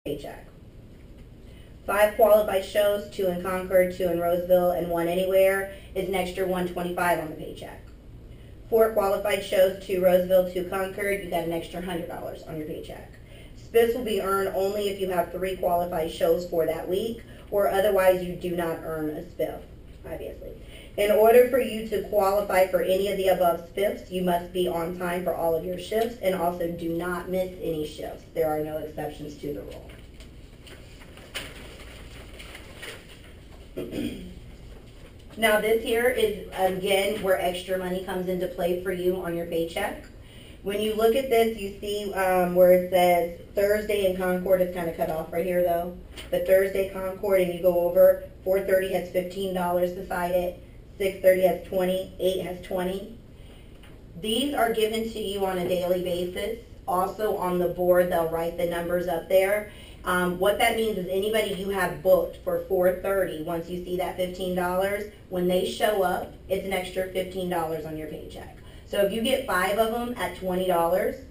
paycheck. 5 qualified shows, 2 in Concord, 2 in Roseville, and 1 anywhere is an extra $125 on the paycheck. 4 qualified shows, 2 Roseville, 2 Concord, you got an extra $100 on your paycheck. Spiffs will be earned only if you have 3 qualified shows for that week, or otherwise you do not earn a spiff, obviously. In order for you to qualify for any of the above spiffs, you must be on time for all of your shifts, and also do not miss any shifts. There are no exceptions to the rule. Now this here is, again, where extra money comes into play for you on your paycheck. When you look at this, you see where it says Thursday in Concord is kind of cut off right here though. But Thursday Concord, and you go over, 4:30 has $15 beside it, 6:30 has 20, 8 has 20. These are given to you on a daily basis. Also on the board, they'll write the numbers up there. What that means is anybody you have booked for 4:30, once you see that $15, when they show up, it's an extra $15 on your paycheck. So if you get 5 of them at $20,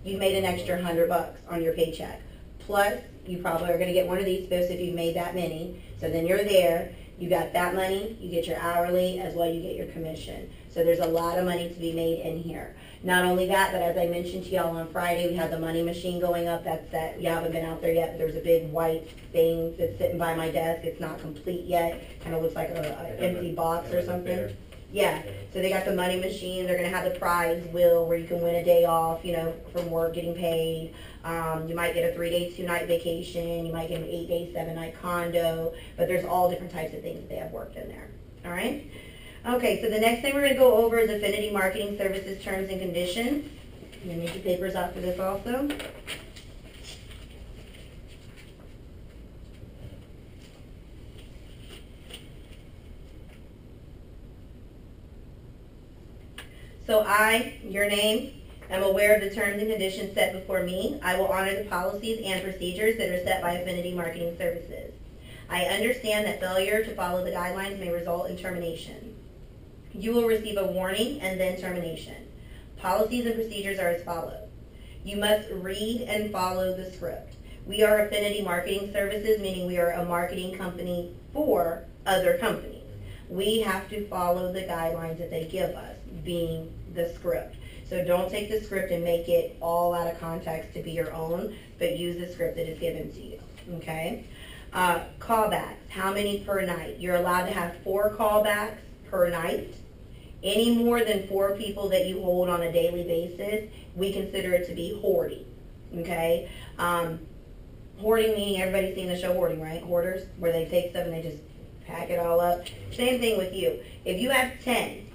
you've made an extra $100 on your paycheck. Plus, you probably are going to get one of these spiffs if you've made that many. So then you're there, you got that money, you get your hourly, as well you get your commission. So there's a lot of money to be made in here. Not only that, but as I mentioned to y'all on Friday, we had the money machine going up. That's that. You haven't been out there yet, but there's a big white thing that's sitting by my desk. It's not complete yet. Kind of looks like an empty box or something. Yeah. So they got the money machine. They're going to have the prize wheel where you can win a day off, you know, from work getting paid. You might get a 3-day, 2-night vacation. You might get an 8-day, 7-night condo. But there's all different types of things that they have worked in there. All right? Okay, so the next thing we're going to go over is Affinity Marketing Services Terms and Conditions. You need your papers out for this also. So I, your name, am aware of the terms and conditions set before me. I will honor the policies and procedures that are set by Affinity Marketing Services. I understand that failure to follow the guidelines may result in termination. You will receive a warning and then termination. Policies and procedures are as follows. You must read and follow the script. We are Affinity Marketing Services, meaning we are a marketing company for other companies. We have to follow the guidelines that they give us, being the script. So don't take the script and make it all out of context to be your own, but use the script that is given to you, okay? Callbacks, how many per night? You're allowed to have 4 callbacks per night. Any more than 4 people that you hold on a daily basis, we consider it to be hoarding, okay? Hoarding meaning everybody's seen the show Hoarding, right? Hoarders, where they take stuff and they just pack it all up. Same thing with you. If you have 10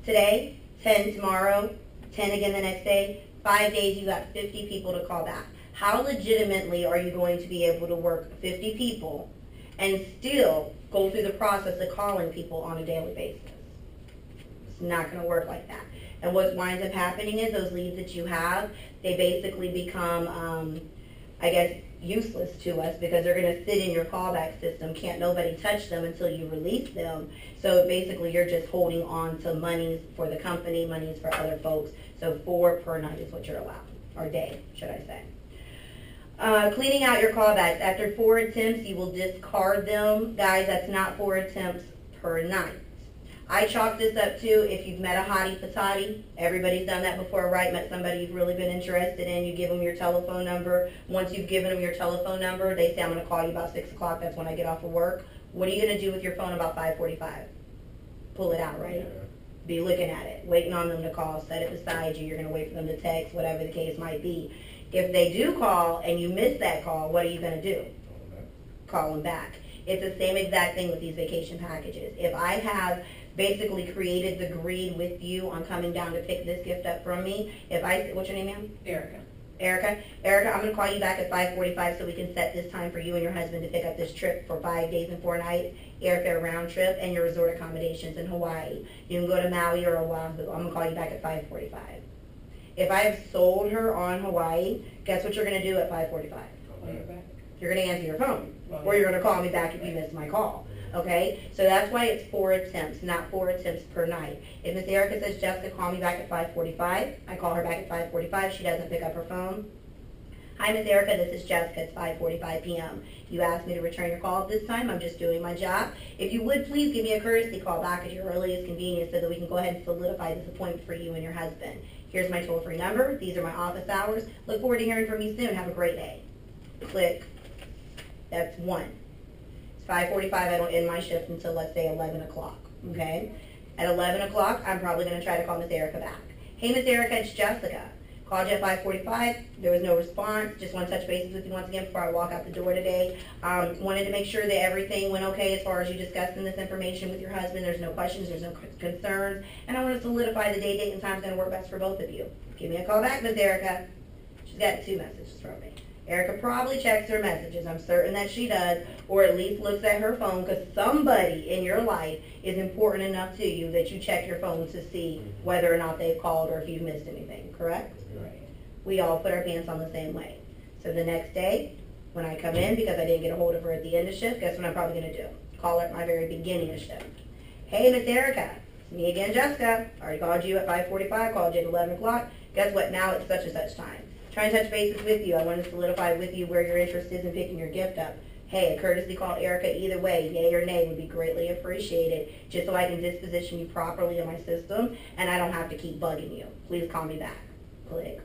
today, 10 tomorrow, 10 again the next day, 5 days, you got 50 people to call back. How legitimately are you going to be able to work 50 people and still go through the process of calling people on a daily basis? It's not going to work like that. And what winds up happening is those leads that you have, they basically become, I guess, useless to us because they're going to sit in your callback system. Can't nobody touch them until you release them. So basically you're just holding on to monies for the company, monies for other folks. So 4 per night is what you're allowed, or day, should I say. Cleaning out your callbacks. After 4 attempts, you will discard them. Guys, that's not 4 attempts per night. I chalk this up to if you've met a hottie patati. Everybody's done that before, right? Met somebody you've really been interested in. You give them your telephone number. Once you've given them your telephone number, they say, I'm going to call you about 6 o'clock. That's when I get off of work. What are you going to do with your phone about 5:45? Pull it out, right? Yeah. Be looking at it, waiting on them to call, set it beside you. You're going to wait for them to text, whatever the case might be. If they do call and you miss that call, what are you going to do? Call them back. It's the same exact thing with these vacation packages. If I have basically created the greed with you on coming down to pick this gift up from me, what's your name, ma'am? Erica, I'm going to call you back at 5:45 so we can set this time for you and your husband to pick up this trip for 5 days and 4 nights, airfare round trip, and your resort accommodations in Hawaii. You can go to Maui or Oahu. I'm going to call you back at 5:45. If I have sold her on Hawaii, guess what you're going to do at 5:45? You're going to answer your phone, or you're going to call me back if you missed my call. Okay, so that's why it's 4 attempts, not 4 attempts per night. If Miss Erica says, Jessica, call me back at 5:45, I call her back at 5:45, she doesn't pick up her phone, Hi, Miss Erica, this is Jessica. It's 5:45 p.m. You asked me to return your call at this time. I'm just doing my job. If you would, please give me a courtesy call back at your earliest convenience so that we can go ahead and solidify this appointment for you and your husband. Here's my toll-free number. These are my office hours. Look forward to hearing from you soon. Have a great day. Click. That's one. It's 5:45. I don't end my shift until, let's say, 11 o'clock. Okay? At 11 o'clock, I'm probably going to try to call Miss Erica back. Hey, Miss Erica, it's Jessica. Called you at 5:45. There was no response. Just want to touch bases with you once again before I walk out the door today. Wanted to make sure that everything went okay as far as you discussing this information with your husband. There's no questions. There's no concerns. And I want to solidify the date, and time is going to work best for both of you. Give me a call back, Miss Erica. She's got 2 messages from me. Erica probably checks her messages. I'm certain that she does, or at least looks at her phone, because somebody in your life is important enough to you that you check your phone to see whether or not they've called or if you've missed anything, correct? Right. We all put our pants on the same way. So the next day, when I come in, because I didn't get a hold of her at the end of shift, guess what I'm probably going to do? Call her at my very beginning of shift. Hey, Miss Erica. It's me again, Jessica. I already called you at 5:45, called you at 11 o'clock. Guess what? Now it's such and such time. Try and touch bases with you. I want to solidify with you where your interest is in picking your gift up. Hey, a courtesy call, Erica, either way, yay or nay, would be greatly appreciated, just so I can disposition you properly in my system, and I don't have to keep bugging you. Please call me back. Click.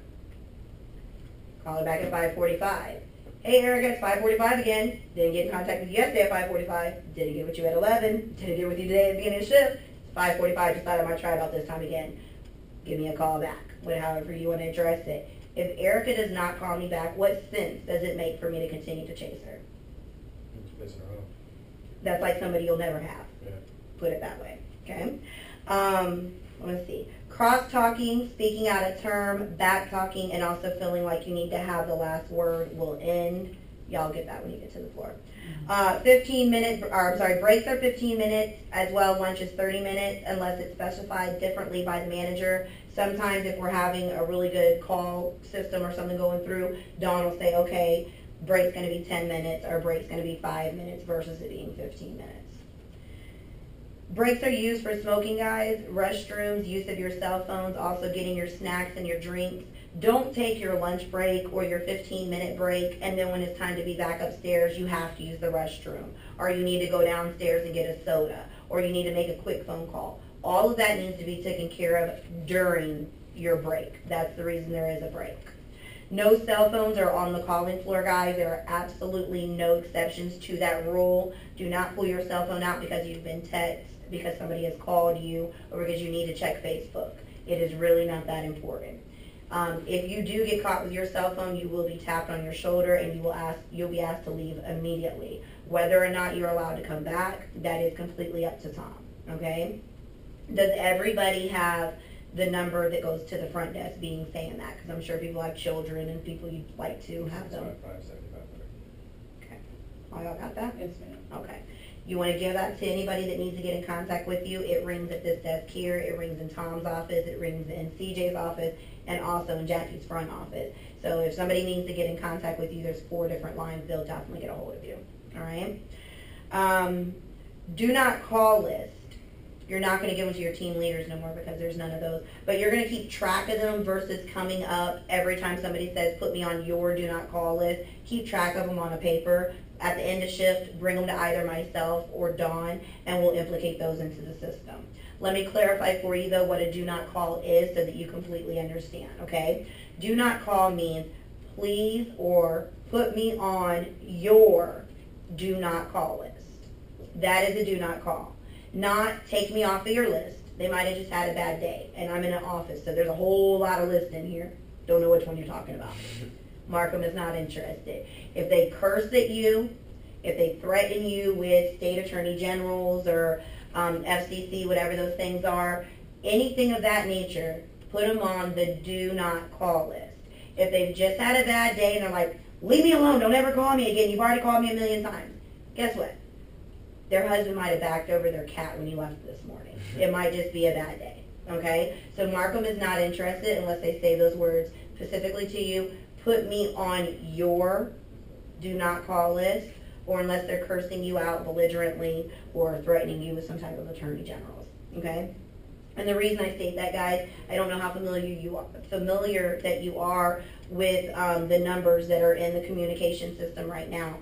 Call her back at 5:45. Hey, Erica, it's 5:45 again. Didn't get in contact with you yesterday at 5:45. Didn't get with you at 11. Didn't get with you today at the beginning of the shift. It's 5:45. Just thought I might try about this time again. Give me a call back, however you want to address it. If Erica does not call me back, what sense does it make for me to continue to chase her? Messing around. That's like somebody you'll never have. Yeah. Put it that way. Okay? Let's see. Cross-talking, speaking out of term, back-talking, and also feeling like you need to have the last word will end. Y'all get that when you get to the floor. 15-minute, breaks are 15 minutes as well. Lunch is 30 minutes unless it's specified differently by the manager. Sometimes if we're having a really good call system or something going through, Dawn will say, okay, break's going to be 10 minutes or break's going to be 5 minutes versus it being 15 minutes. Breaks are used for smoking, guys, restrooms, use of your cell phones, also getting your snacks and your drinks. Don't take your lunch break or your 15-minute break, and then when it's time to be back upstairs, you have to use the restroom, or you need to go downstairs and get a soda, or you need to make a quick phone call. All of that needs to be taken care of during your break. That's the reason there is a break. No cell phones are on the calling floor, guys. There are absolutely no exceptions to that rule. Do not pull your cell phone out because you've been texted, because somebody has called you, or because you need to check Facebook. It is really not that important. If you do get caught with your cell phone, you will be tapped on your shoulder and you'll be asked to leave immediately. Whether or not you're allowed to come back, that is completely up to Tom. Okay? Does everybody have the number that goes to the front desk saying that? Because I'm sure people have children and people you'd like to have them. 575. Okay. All y'all got that? Yes, ma'am. Okay. You want to give that to anybody that needs to get in contact with you. It rings at this desk here. It rings in Tom's office. It rings in CJ's office, and also in Jackie's front office. So if somebody needs to get in contact with you, there's 4 different lines. They'll definitely get a hold of you. All right? Do not call list. You're not going to give them to your team leaders no more because there's none of those. But you're going to keep track of them versus coming up every time somebody says, put me on your do not call list. Keep track of them on a paper. At the end of shift, bring them to either myself or Dawn, and we'll implicate those into the system. Let me clarify for you, though, what a do not call is so that you completely understand, okay? Do not call means please or put me on your do not call list. That is a do not call. Not take me off of your list. They might have just had a bad day, and I'm in an office, so there's a whole lot of lists in here. Don't know which one you're talking about. Markham is not interested. If they curse at you, if they threaten you with state attorney generals or FCC, whatever those things are, anything of that nature, put them on the do not call list. If they've just had a bad day and they're like, leave me alone, don't ever call me again, you've already called me 1,000,000 times. Guess what? Their husband might have backed over their cat when he left this morning. It might just be a bad day. Okay? So Markham is not interested unless they say those words specifically to you. Put me on your do not call list, or unless they're cursing you out belligerently or threatening you with some type of attorney generals. Okay? And the reason I state that, guys, I don't know how familiar that you are with the numbers that are in the communication system right now.